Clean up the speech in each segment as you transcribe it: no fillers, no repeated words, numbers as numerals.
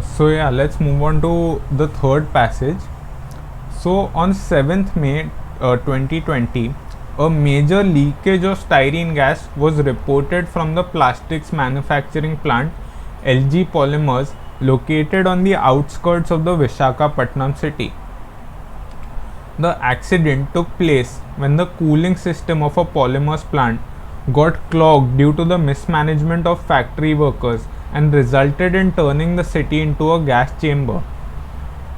Let's move on to the third passage. So, on 7th May 2020, a major leakage of styrene gas was reported from the plastics manufacturing plant LG Polymers located on the outskirts of the Visakhapatnam city. The accident took place when the cooling system of a polymers plant got clogged due to the mismanagement of factory workers and resulted in turning the city into a gas chamber.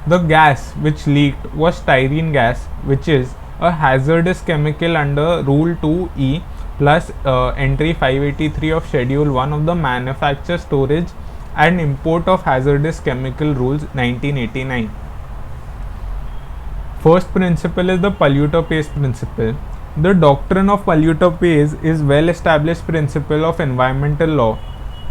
The gas which leaked was styrene gas, which is a hazardous chemical under Rule 2E plus Entry 583 of Schedule 1 of the Manufacture, Storage and Import of Hazardous Chemical Rules 1989. First principle is the polluter pays principle. The doctrine of polluter pays is well established principle of environmental law,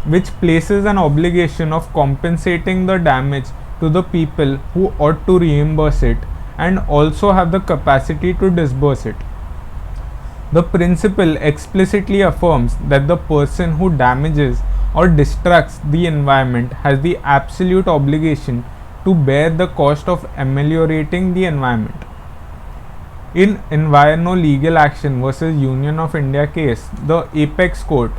which places an obligation of compensating the damage to the people who ought to reimburse it and also have the capacity to disburse it. The principle explicitly affirms that the person who damages or destructs the environment has the absolute obligation to bear the cost of ameliorating the environment. In Envirno Legal Action versus Union of India case, the Apex Court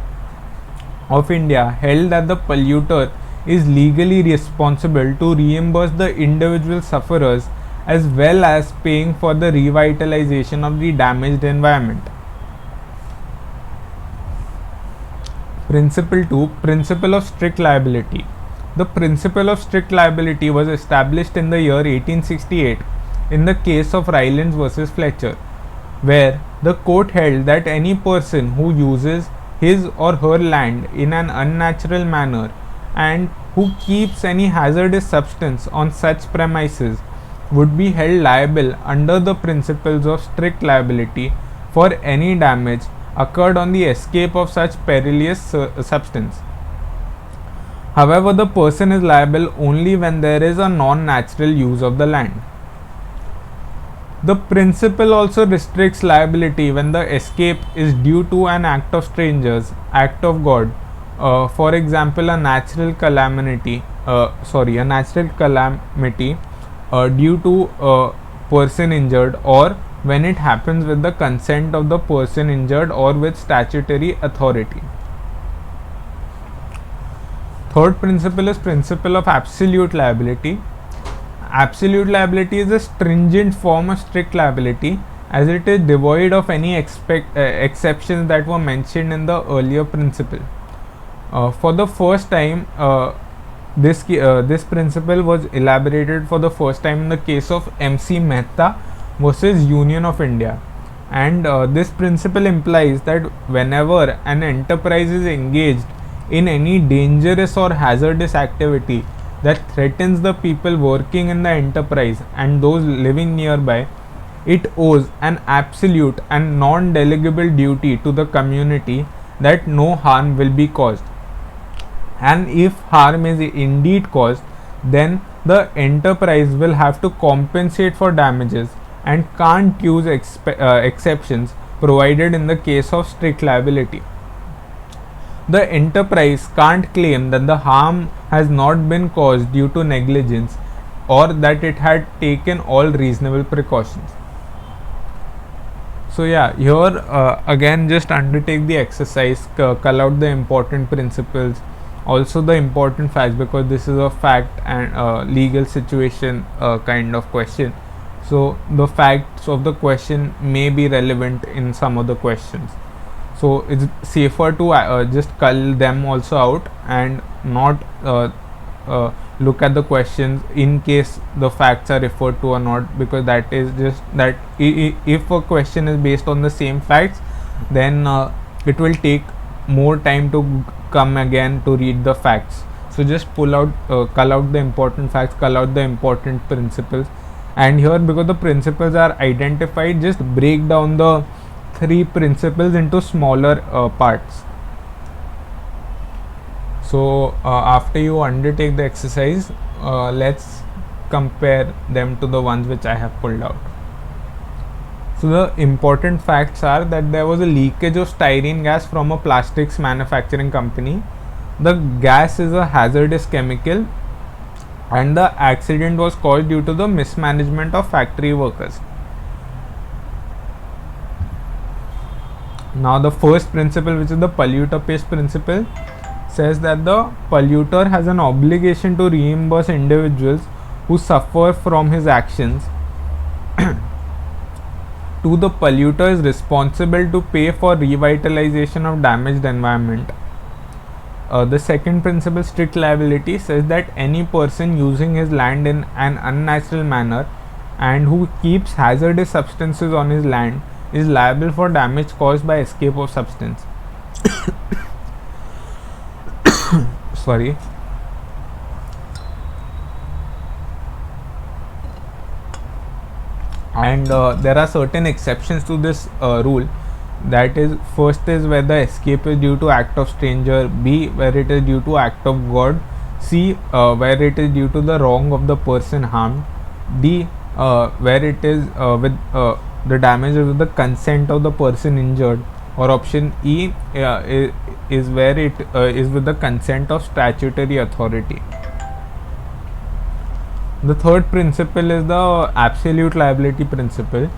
of India held that the polluter is legally responsible to reimburse the individual sufferers as well as paying for the revitalization of the damaged environment. Principle 2, Principle of Strict Liability. The principle of strict liability was established in the year 1868 in the case of Rylands versus Fletcher, where the court held that any person who uses his or her land in an unnatural manner and who keeps any hazardous substance on such premises would be held liable under the principles of strict liability for any damage occurred on the escape of such perilous substance. However, the person is liable only when there is a non-natural use of the land. The principle also restricts liability when the escape is due to an act of strangers, act of God, for example, a natural calamity due to a person injured, or when it happens with the consent of the person injured or with statutory authority. Third principle is principle of absolute liability. Absolute liability is a stringent form of strict liability as it is devoid of any exceptions that were mentioned in the earlier principle. For the first time, this principle was elaborated for the first time in the case of MC Mehta versus Union of India, and this principle implies that whenever an enterprise is engaged in any dangerous or hazardous activity that threatens the people working in the enterprise and those living nearby, it owes an absolute and non-delegable duty to the community that no harm will be caused. And if harm is indeed caused, then the enterprise will have to compensate for damages and can't use exceptions provided in the case of strict liability. The enterprise can't claim that the harm has not been caused due to negligence or that it had taken all reasonable precautions. So here again just undertake the exercise, cull out the important principles, also the important facts, because this is a fact and legal situation kind of question. So the facts of the question may be relevant in some of the questions. So it's safer to just cull them also out and not look at the questions in case the facts are referred to or not, because that is just that if a question is based on the same facts, then it will take more time to come again to read the facts. So just cull out the important facts, cull out the important principles, and here because the principles are identified, just break down the three principles into smaller parts. So after you undertake the exercise, let's compare them to the ones which I have pulled out. So the important facts are that there was a leakage of styrene gas from a plastics manufacturing company. The gas is a hazardous chemical and the accident was caused due to the mismanagement of factory workers. Now the first principle, which is the polluter pays principle, says that the polluter has an obligation to reimburse individuals who suffer from his actions. To the polluter is responsible to pay for revitalization of damaged environment. The second principle, strict liability, says that any person using his land in an unnatural manner and who keeps hazardous substances on his land is liable for damage caused by escape of substance. Sorry. And there are certain exceptions to this rule. That is, first is where the escape is due to act of stranger, B where it is due to act of God, C where it is due to the wrong of the person harmed, D where it is with the damage is with the consent of the person injured, or option E is where it is with the consent of statutory authority. The third principle is the absolute liability principle.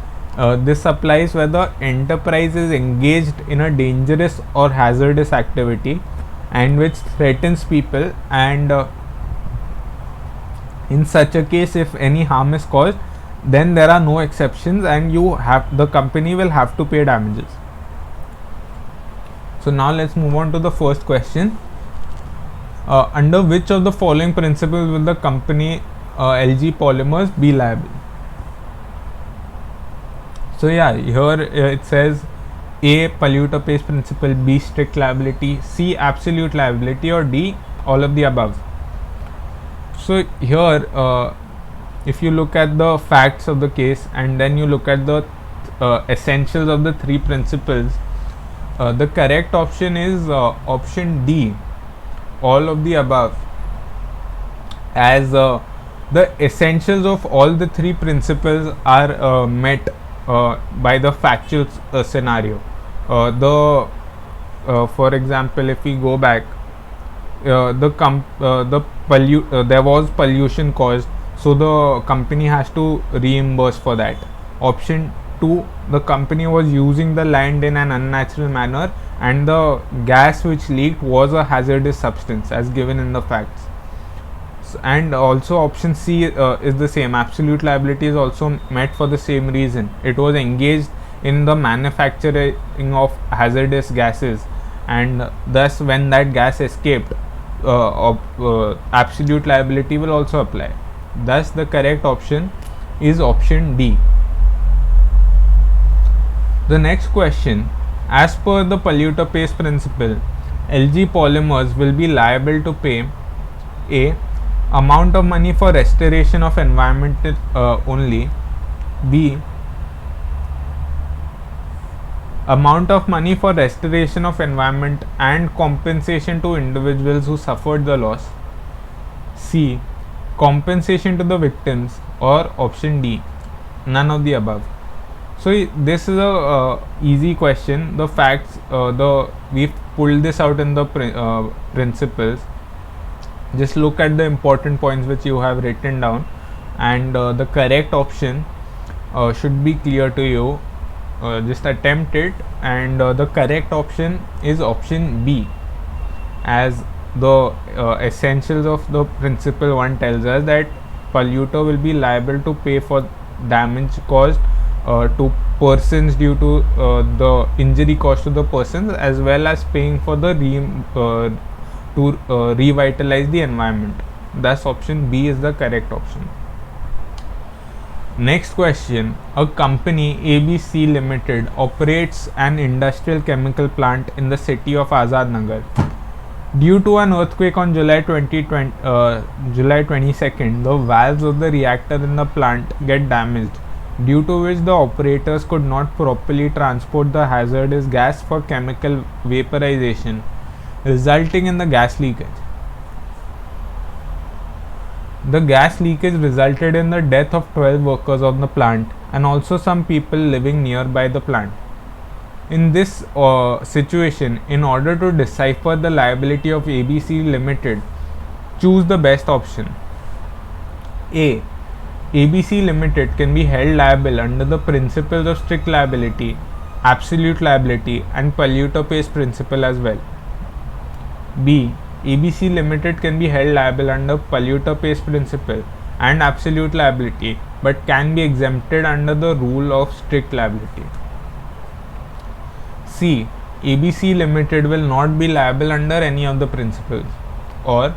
This applies where the enterprise is engaged in a dangerous or hazardous activity and which threatens people, and in such a case, if any harm is caused, then there are no exceptions and the company will have to pay damages. So now let's move on to the first question. Under which of the following principles will the company LG Polymers be liable? So yeah, here it says A polluter pays principle, B strict liability, C absolute liability, or D all of the above. So here if you look at the facts of the case and then you look at the essentials of the three principles, the correct option is option D, all of the above, as the essentials of all the three principles are met by the factual scenario. For example, if we go back, there was pollution caused, so the company has to reimburse for that. Option 2, the company was using the land in an unnatural manner and the gas which leaked was a hazardous substance as given in the facts. And also option C is the same. Absolute liability is also met for the same reason. It was engaged in the manufacturing of hazardous gases, and thus when that gas escaped, absolute liability will also apply. Thus the correct option is option D. The next question, as per the polluter pays principle, LG Polymers will be liable to pay A, amount of money for restoration of environment only, B, amount of money for restoration of environment and compensation to individuals who suffered the loss, C, compensation to the victims, or option D, none of the above. So this is a easy question. The facts, we've pulled this out in the principles. Just look at the important points which you have written down, and the correct option should be clear to you. Just attempt it, and the correct option is option B, as the essentials of the principle 1 tells us that polluter will be liable to pay for damage caused to persons due to the injury caused to the persons, as well as paying for the revitalize the environment. Thus option B is the correct option. Next question, a company ABC Limited operates an industrial chemical plant in the city of Azad Nagar. Due to an earthquake on July 22nd, the valves of the reactor in the plant get damaged, due to which the operators could not properly transport the hazardous gas for chemical vaporization, resulting in the gas leakage. The gas leakage resulted in the death of 12 workers of the plant and also some people living nearby the plant. In this situation, in order to decipher the liability of ABC Limited, choose the best option. A. ABC Limited can be held liable under the principles of strict liability, absolute liability, and polluter pays principle as well. B. ABC Limited can be held liable under polluter pays principle and absolute liability, but can be exempted under the rule of strict liability. C. ABC Limited will not be liable under any of the principles. Or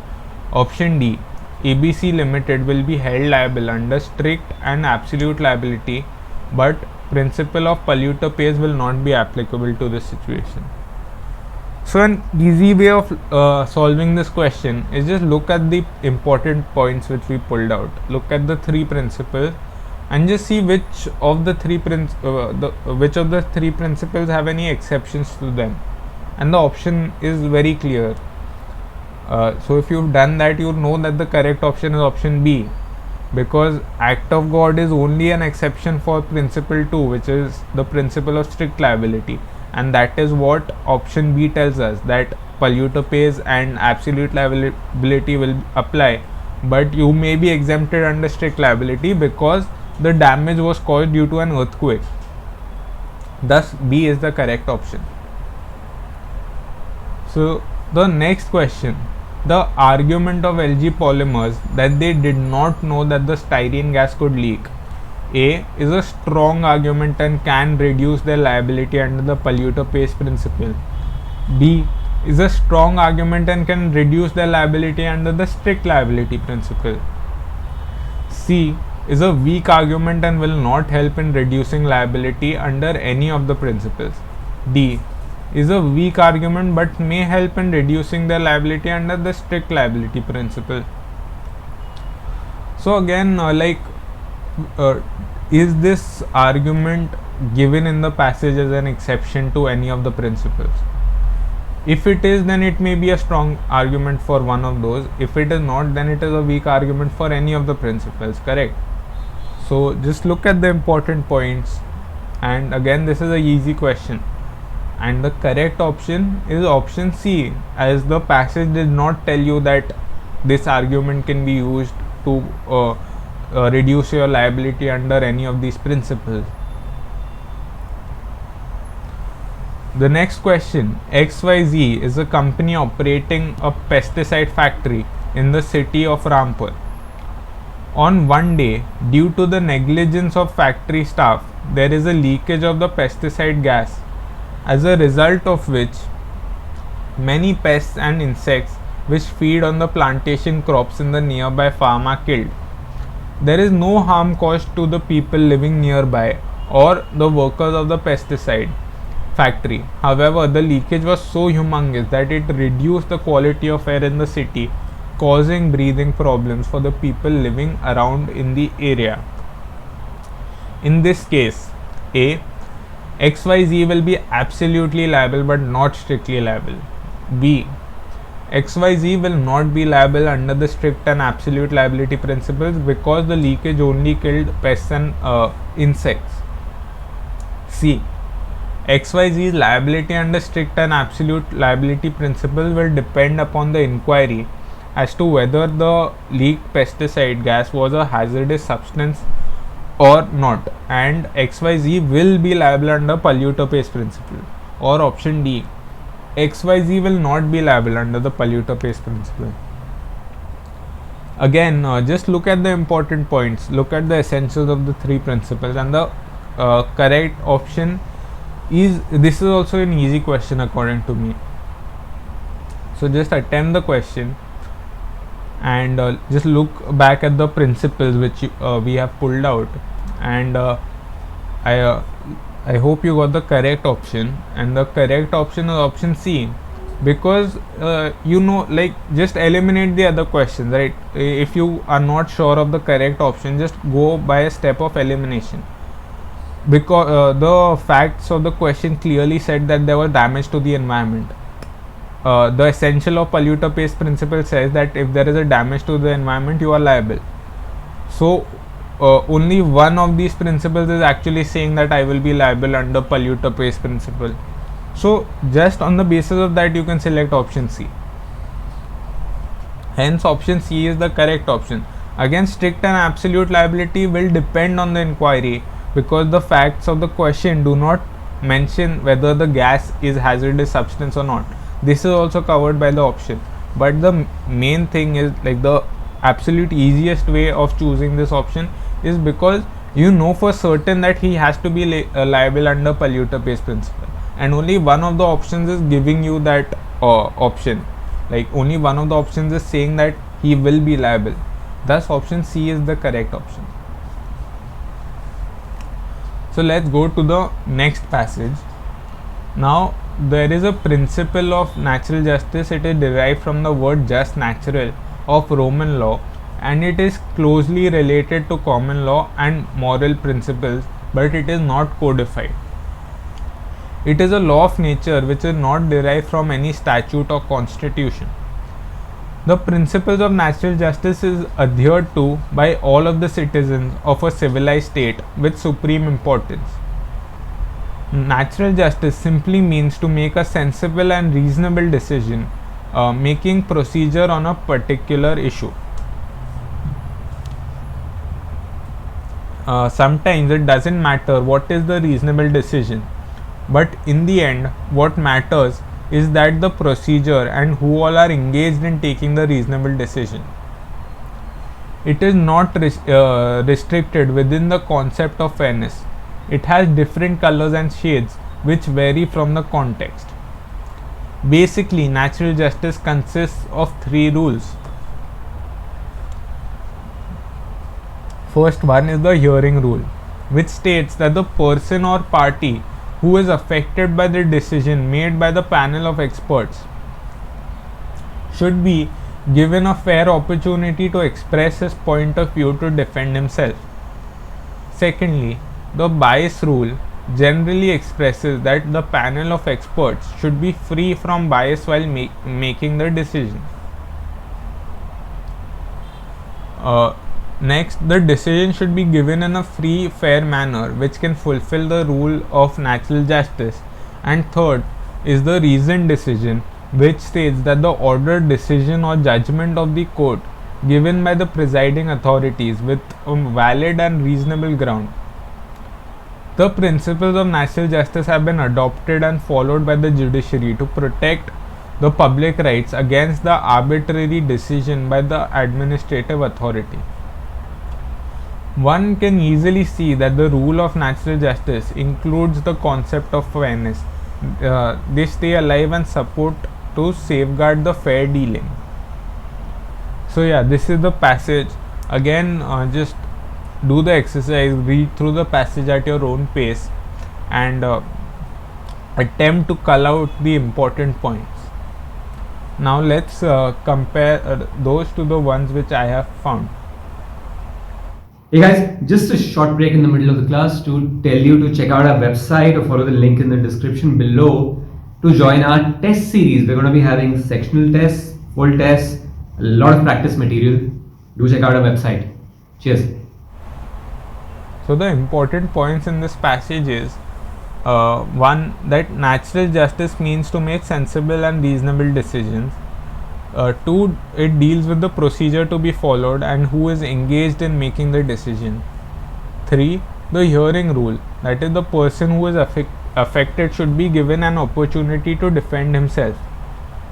option D. ABC Limited will be held liable under strict and absolute liability, but principle of polluter pays will not be applicable to this situation. So an easy way of solving this question is just look at the important points which we pulled out. Look at the three principles and just see which of the three principles have any exceptions to them. And the option is very clear. So if you've done that, you know that the correct option is option B, because act of God is only an exception for principle 2, which is the principle of strict liability, and that is what option B tells us, that polluter pays and absolute liability will apply, but you may be exempted under strict liability because the damage was caused due to an earthquake. Thus B is the correct option. So the next question, the argument of LG Polymers that they did not know that the styrene gas could leak. A is a strong argument and can reduce their liability under the polluter pays principle. B is a strong argument and can reduce their liability under the strict liability principle. C is a weak argument and will not help in reducing liability under any of the principles. D is a weak argument but may help in reducing their liability under the strict liability principle. So again, is this argument given in the passage as an exception to any of the principles? If it is, then it may be a strong argument for one of those. If it is not, then it is a weak argument for any of the principles, correct? So just look at the important points, and again this is a easy question, and the correct option is option C, as the passage did not tell you that this argument can be used to reduce your liability under any of these principles. The next question, XYZ is a company operating a pesticide factory in the city of Rampur. On one day, due to the negligence of factory staff, there is a leakage of the pesticide gas, as a result of which many pests and insects which feed on the plantation crops in the nearby farm are killed. There is no harm caused to the people living nearby or the workers of the pesticide factory. However, the leakage was so humongous that it reduced the quality of air in the city, causing breathing problems for the people living around in the area. In this case, A, XYZ will be absolutely liable but not strictly liable. B, XYZ will not be liable under the strict and absolute liability principles because the leakage only killed pests and insects. C, XYZ's liability under strict and absolute liability principles will depend upon the inquiry as to whether the leaked pesticide gas was a hazardous substance or not, and XYZ will be liable under polluter pays principle. Or option D, XYZ will not be liable under the polluter pays principle. Again, just look at the important points, look at the essentials of the three principles, and the correct option is, this is also an easy question according to me. So just attempt the question and just look back at the principles which we have pulled out, and I hope you got the correct option, and the correct option is option C, because just eliminate the other questions, right? If you are not sure of the correct option, just go by a step of elimination, because the facts of the question clearly said that there was damage to the environment. The essential of polluter pays principle says that if there is a damage to the environment, you are liable. So only one of these principles is actually saying that I will be liable under polluter pays principle. So just on the basis of that, you can select option C. Hence option C is the correct option. Again, strict and absolute liability will depend on the inquiry, because the facts of the question do not mention whether the gas is hazardous substance or not. This is also covered by the option, but the main thing is, like, the absolute easiest way of choosing this option is because you know for certain that he has to be liable under polluter pays principle, and only one of the options is giving you that option. Like, only one of the options is saying that he will be liable. Thus option C is the correct option. So let's go to the next passage. Now, there is a principle of natural justice. It is derived from the word just natural of Roman law, and it is closely related to common law and moral principles, but it is not codified. It is a law of nature which is not derived from any statute or constitution. The principles of natural justice is adhered to by all of the citizens of a civilized state with supreme importance. Natural justice simply means to make a sensible and reasonable decision making procedure on a particular issue. Sometimes it doesn't matter what is the reasonable decision, but in the end what matters is that the procedure and who all are engaged in taking the reasonable decision. It is not restricted within the concept of fairness. It has different colors and shades which vary from the context. Basically, natural justice consists of 3 rules. First one is the hearing rule, which states that the person or party who is affected by the decision made by the panel of experts should be given a fair opportunity to express his point of view to defend himself. Secondly, the bias rule generally expresses that the panel of experts should be free from bias while making the decision. Next, the decision should be given in a free, fair manner which can fulfill the rule of natural justice. And third is the reasoned decision, which states that the ordered decision or judgment of the court given by the presiding authorities with a valid and reasonable ground. The principles of natural justice have been adopted and followed by the judiciary to protect the public rights against the arbitrary decision by the administrative authority. One can easily see that the rule of natural justice includes the concept of fairness. They stay alive and support to safeguard the fair dealing. So yeah, this is the passage. Again, just do the exercise, read through the passage at your own pace, and attempt to cull out the important points. Now let's compare those to the ones which I have found. Hey guys, just a short break in the middle of the class to tell you to check out our website or follow the link in the description below to join our test series. We're going to be having sectional tests, full tests, a lot of practice material. Do check out our website. Cheers. So the important points in this passage is one, that natural justice means to make sensible and reasonable decisions. 2, it deals with the procedure to be followed and who is engaged in making the decision. 3, the hearing rule, that is the person who is affected should be given an opportunity to defend himself.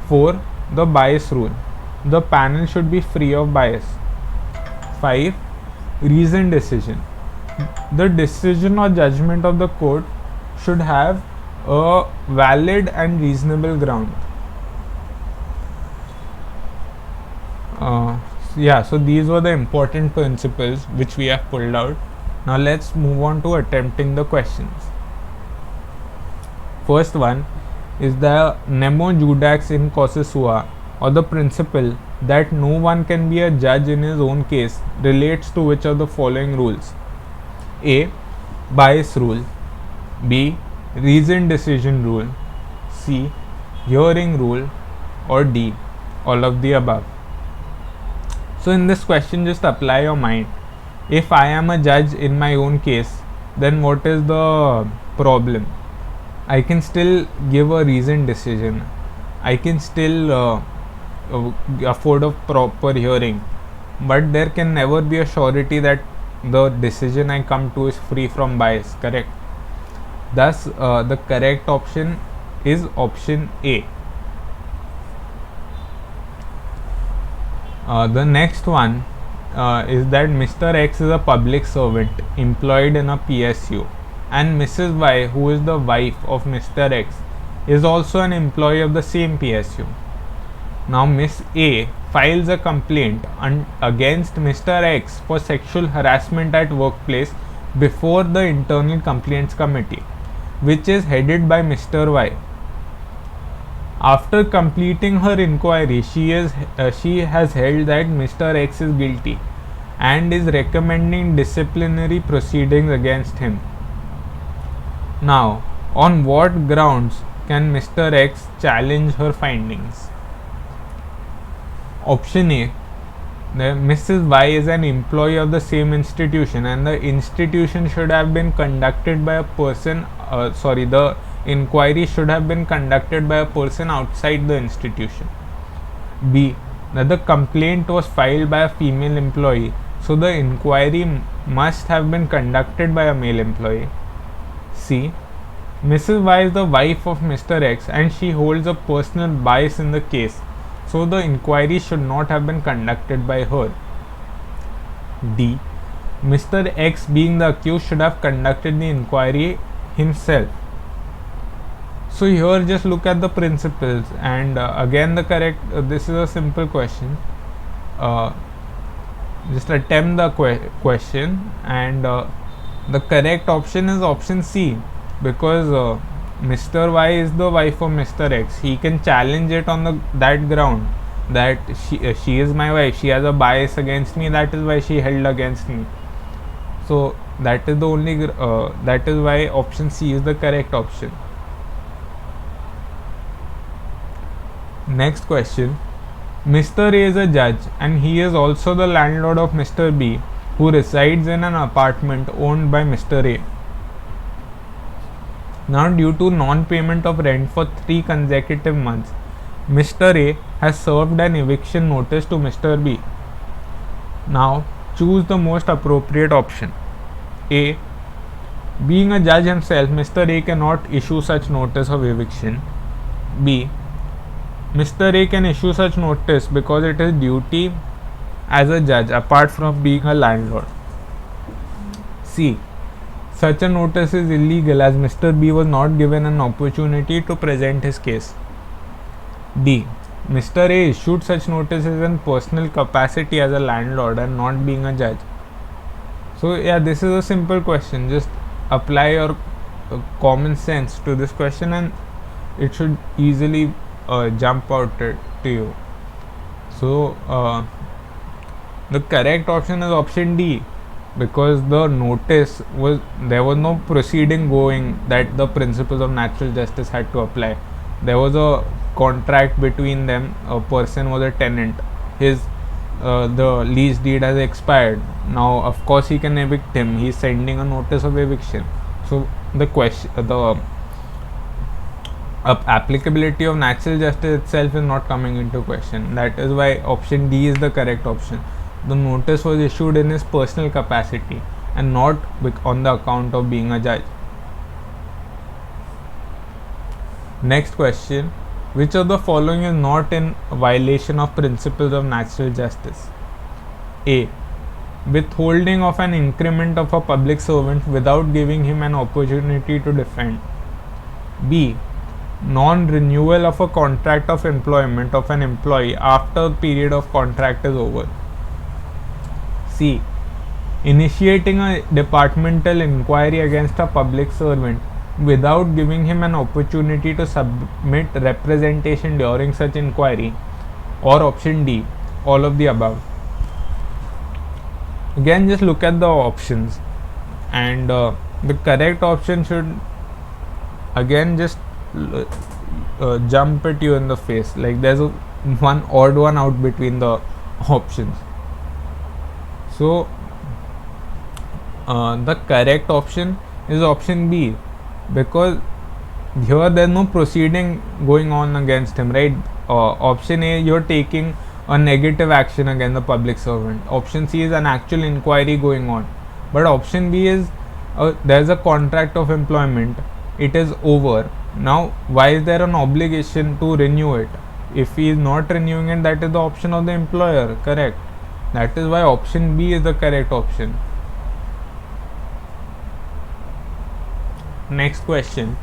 4, the bias rule, the panel should be free of bias. 5, reasoned decision, the decision or judgment of the court should have a valid and reasonable ground. So these were the important principles which we have pulled out. Now let's move on to attempting the questions. First one is the nemo judax in causa sua, or the principle that no one can be a judge in his own case, relates to which of the following rules? A, bias rule. B, reasoned decision rule. C, hearing rule. Or D, all of the above. So in this question, just apply your mind. If I am a judge in my own case, then what is the problem? I can still give a reasoned decision. I can still afford a proper hearing. but there can never be a surety that the decision I come to is free from bias, correct? Thus, the correct option is option A. The next one is that Mr. X is a public servant employed in a PSU, and Mrs. Y, who is the wife of Mr. X, is also an employee of the same PSU. Now, Miss A files a complaint against Mr. X for sexual harassment at workplace before the Internal Complaints Committee, which is headed by Mr. Y. After completing her inquiry, she has held that Mr. X is guilty and is recommending disciplinary proceedings against him. Now, on what grounds can Mr. X challenge her findings? Option A. The Mrs. Y is an employee of the same institution, and the institution should have been conducted by a person. The inquiry should have been conducted by a person outside the institution. B. That the complaint was filed by a female employee, so the inquiry must have been conducted by a male employee. C. Mrs. Y is the wife of Mr. X and she holds a personal bias in the case, so the inquiry should not have been conducted by her. D. Mr. X, being the accused, should have conducted the inquiry himself. So here just look at the principles, and again the correct, this is a simple question. Just attempt the question, and the correct option is option C, because Mr. Y is the wife of Mr. X. He can challenge it on that ground that she is my wife, she has a bias against me, that is why she held against me. So that is the only that is why option C is the correct option. Next question. Mr. A is a judge and he is also the landlord of Mr. B, who resides in an apartment owned by Mr. A. Now, due to non-payment of rent for 3 consecutive months, Mr. A has served an eviction notice to Mr. B. Now, choose the most appropriate option. A. Being a judge himself, Mr. A cannot issue such notice of eviction. B. Mr. A can issue such notice because it is duty as a judge apart from being a landlord. C. Such a notice is illegal as Mr. B was not given an opportunity to present his case. D. Mr. A issued such notices in personal capacity as a landlord and not being a judge. So yeah, this is a simple question. Just apply your common sense to this question and it should easily jump out to you. So the correct option is option D, because the notice was, there was no proceeding going that the principles of natural justice had to apply. There was a contract between them. A person was a tenant, his the lease deed has expired. Now of course he can evict him, he is sending a notice of eviction. So the question, the applicability of natural justice itself is not coming into question. That is why option D is the correct option. The notice was issued in his personal capacity and not on the account of being a judge. Next question. Which of the following is not in violation of principles of natural justice? A. Withholding of an increment of a public servant without giving him an opportunity to defend. B. Non-renewal of a contract of employment of an employee after the period of contract is over. C. Initiating a departmental inquiry against a public servant without giving him an opportunity to submit representation during such inquiry. Or option D, all of the above. Again, just look at the options, and the correct option should again just jump at you in the face, like there's one odd one out between the options. So the correct option is option B, because here there's no proceeding going on against him, right? Option A, you're taking a negative action against the public servant. Option C is an actual inquiry going on. But option B is there's a contract of employment, it is over. Now, why is there an obligation to renew it? If he is not renewing it, that is the option of the employer, correct? That is why option B is the correct option. Next question.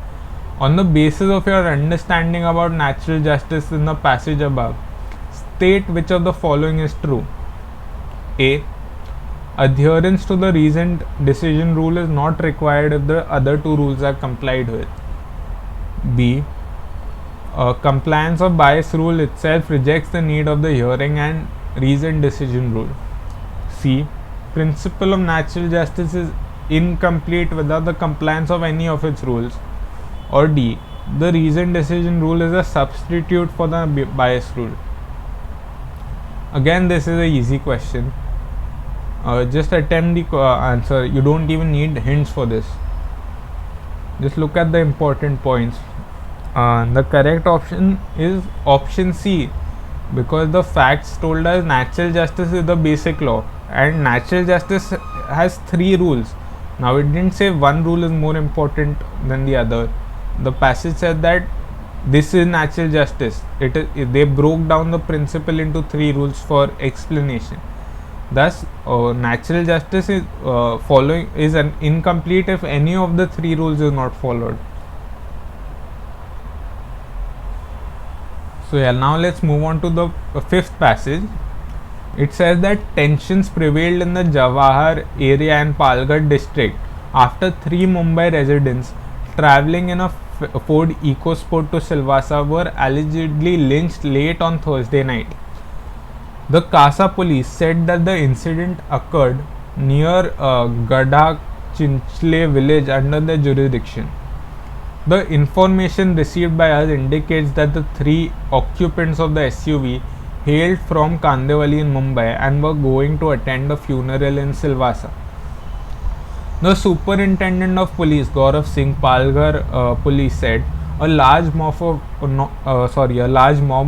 On the basis of your understanding about natural justice in the passage above, state which of the following is true. A. Adherence to the reasoned decision rule is not required if the other two rules are complied with. B. Compliance of bias rule itself rejects the need of the hearing and reasoned decision rule. C. Principle of natural justice is incomplete without the compliance of any of its rules. Or D. The reasoned decision rule is a substitute for the bias rule. Again, this is a easy question. Just attempt the answer. You don't even need hints for this. Just look at the important points. The correct option is option C, because the facts told us natural justice is the basic law and natural justice has 3 rules. Now, it didn't say one rule is more important than the other. The passage said that this is natural justice. They broke down the principle into 3 rules for explanation. Thus, natural justice is following is an incomplete if any of the 3 rules is not followed. So yeah, now let's move on to the 5th passage. It says that tensions prevailed in the Jawahar area and Palghar district after 3 Mumbai residents travelling in a Ford EcoSport to Silvassa were allegedly lynched late on Thursday night. The Kasa police said that the incident occurred near Gadha Chinchle village under their jurisdiction. The information received by us indicates that the 3 occupants of the SUV hailed from Kandivali in Mumbai and were going to attend a funeral in Silvassa. The Superintendent of Police Gaurav Singh Palghar police said a large mob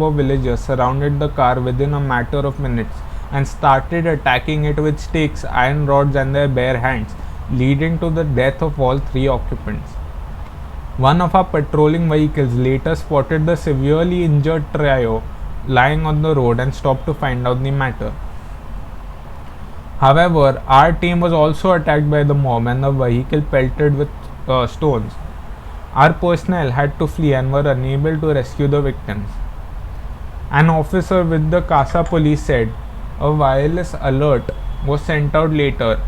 of villagers surrounded the car within a matter of minutes and started attacking it with sticks, iron rods and their bare hands, leading to the death of all 3 occupants. One of our patrolling vehicles later spotted the severely injured trio lying on the road and stopped to find out the matter. However, our team was also attacked by the mob and the vehicle pelted with stones. Our personnel had to flee and were unable to rescue the victims. An officer with the Kasa police said a wireless alert was sent out later,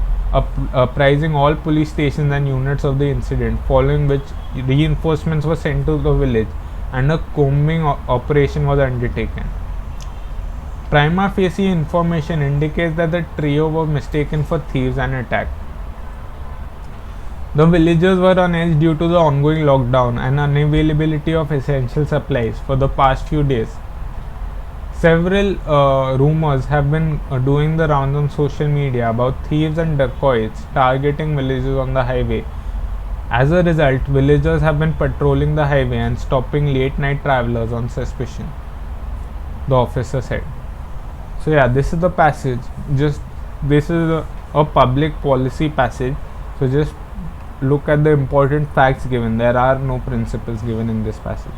apprising all police stations and units of the incident, following which reinforcements were sent to the village and a combing operation was undertaken. Prima facie information indicates that the trio were mistaken for thieves and attacked. The villagers were on edge due to the ongoing lockdown and unavailability of essential supplies for the past few days. Several rumors have been doing the rounds on social media about thieves and dacoits targeting villages on the highway. As a result, villagers have been patrolling the highway and stopping late night travelers on suspicion, the officer said. So yeah, this is the passage. This is a public policy passage. So just look at the important facts given. There are no principles given in this passage.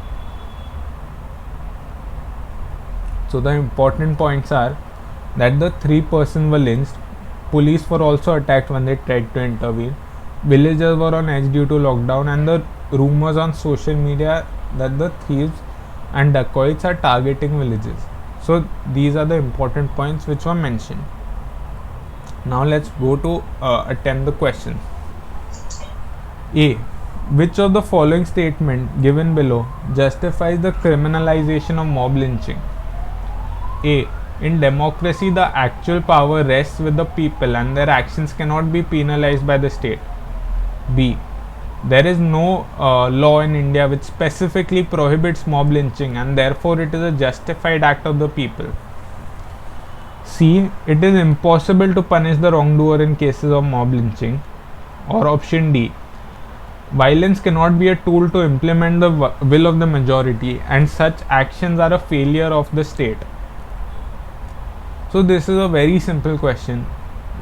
So the important points are that the 3 persons were lynched. Police were also attacked when they tried to intervene. Villagers were on edge due to lockdown, and the rumors on social media that the thieves and dacoits are targeting villages. So these are the important points which were mentioned. Now let's go to attempt the questions. A. Which of the following statement given below justifies the criminalization of mob lynching? A. In democracy, the actual power rests with the people and their actions cannot be penalized by the state. B. There is no law in India which specifically prohibits mob lynching and therefore it is a justified act of the people. C. It is impossible to punish the wrongdoer in cases of mob lynching. Or option D. Violence cannot be a tool to implement the will of the majority and such actions are a failure of the state. So this is a very simple question.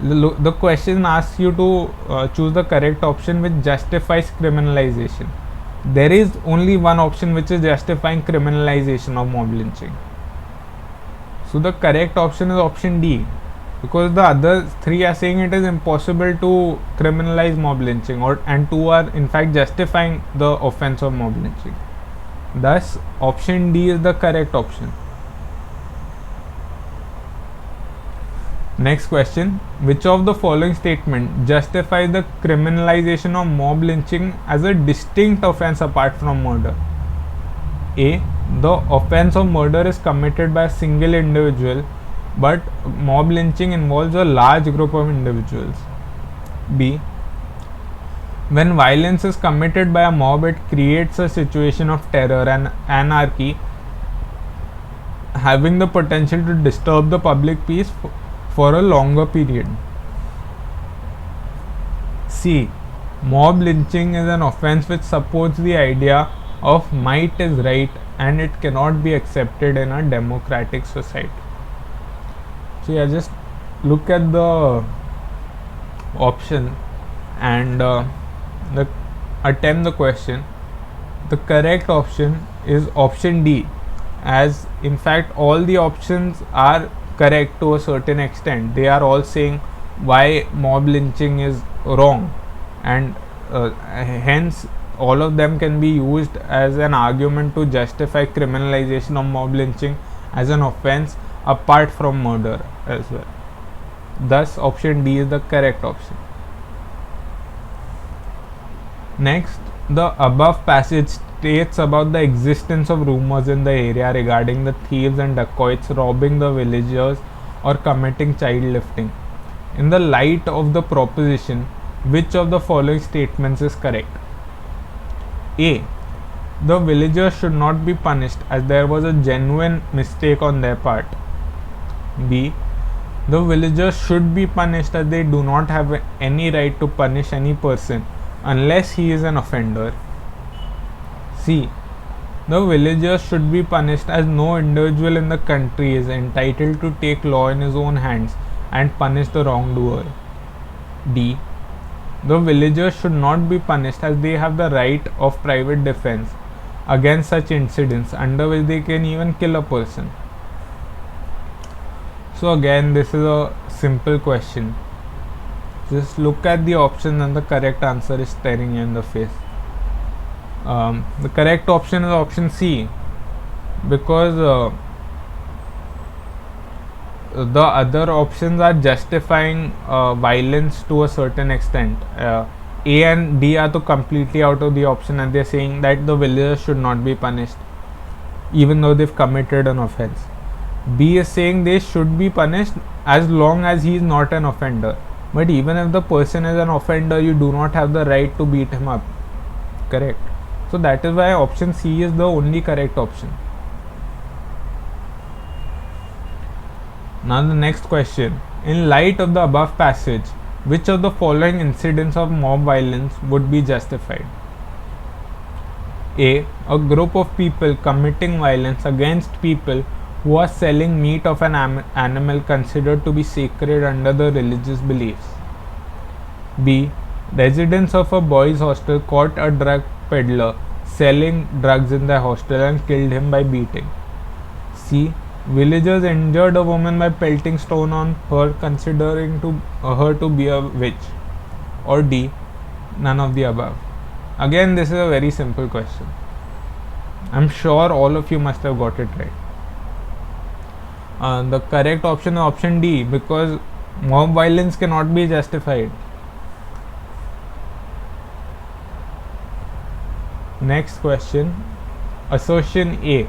The question asks you to choose the correct option which justifies criminalization. There is only one option which is justifying criminalization of mob lynching. So the correct option is option D, because the other three are saying it is impossible to criminalize mob lynching, and two are in fact justifying the offense of mob lynching. Thus option D is the correct option. Next question, which of the following statement justifies the criminalization of mob lynching as a distinct offense apart from murder? A. The offense of murder is committed by a single individual, but mob lynching involves a large group of individuals. B. When violence is committed by a mob, it creates a situation of terror and anarchy, having the potential to disturb the public peace for a longer period. C. Mob lynching is an offense which supports the idea of might is right and it cannot be accepted in a democratic society. So yeah, just look at the option and attempt the question. The correct option is option D, as in fact all the options are correct to a certain extent. They are all saying why mob lynching is wrong, and hence all of them can be used as an argument to justify criminalization of mob lynching as an offense apart from murder as well. Thus option D is the correct option. Next, the above passage states about the existence of rumors in the area regarding the thieves and dacoits robbing the villagers or committing child lifting. In the light of the proposition, which of the following statements is correct? A. The villagers should not be punished as there was a genuine mistake on their part. B. The villagers should be punished as they do not have any right to punish any person unless he is an offender. C. The villagers should be punished as no individual in the country is entitled to take law in his own hands and punish the wrongdoer. D. The villagers should not be punished as they have the right of private defense against such incidents, under which they can even kill a person. So again, this is a simple question. Just look at the option and the correct answer is staring you in the face. The correct option is option C, because the other options are justifying violence to a certain extent. A and D are to completely out of the option, and they're saying that the villagers should not be punished even though they've committed an offense. B is saying they should be punished as long as he is not an offender, but even if the person is an offender, you do not have the right to beat him up. Correct. So that is why option C is the only correct option. Now the next question. In light of the above passage, which of the following incidents of mob violence would be justified? A. A group of people committing violence against people who are selling meat of an animal considered to be sacred under the religious beliefs. B. Residents of a boys' hostel caught a drug peddler selling drugs in their hostel and killed him by beating. C. Villagers injured a woman by pelting stone on her, considering her to be a witch. Or D. None of the above. Again, this is a very simple question. I'm sure all of you must have got it right. The correct option is option D, because mob violence cannot be justified. Next question. Assertion A.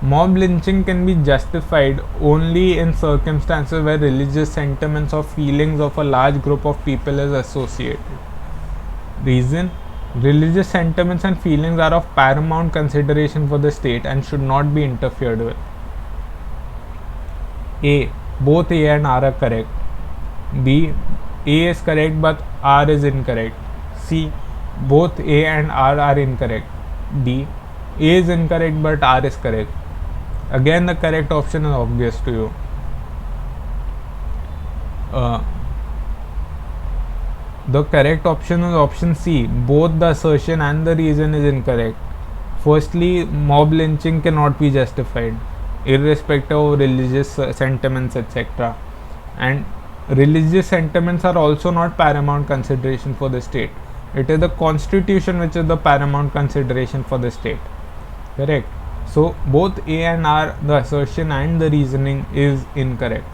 Mob lynching can be justified only in circumstances where religious sentiments or feelings of a large group of people is associated. Reason: religious sentiments and feelings are of paramount consideration for the state and should not be interfered with. A. Both A and R are correct. B. A is correct but R is incorrect. C. Both A and R are incorrect. D. A is incorrect but R is correct. Again, the correct option is obvious to you. Uh, the correct option is option C. Both the assertion and the reason is incorrect. Firstly, mob lynching cannot be justified, irrespective of religious sentiments, etc. And religious sentiments are also not paramount consideration for the state. It is the constitution which is the paramount consideration for the state. Correct. So both A and R, the assertion and the reasoning is incorrect.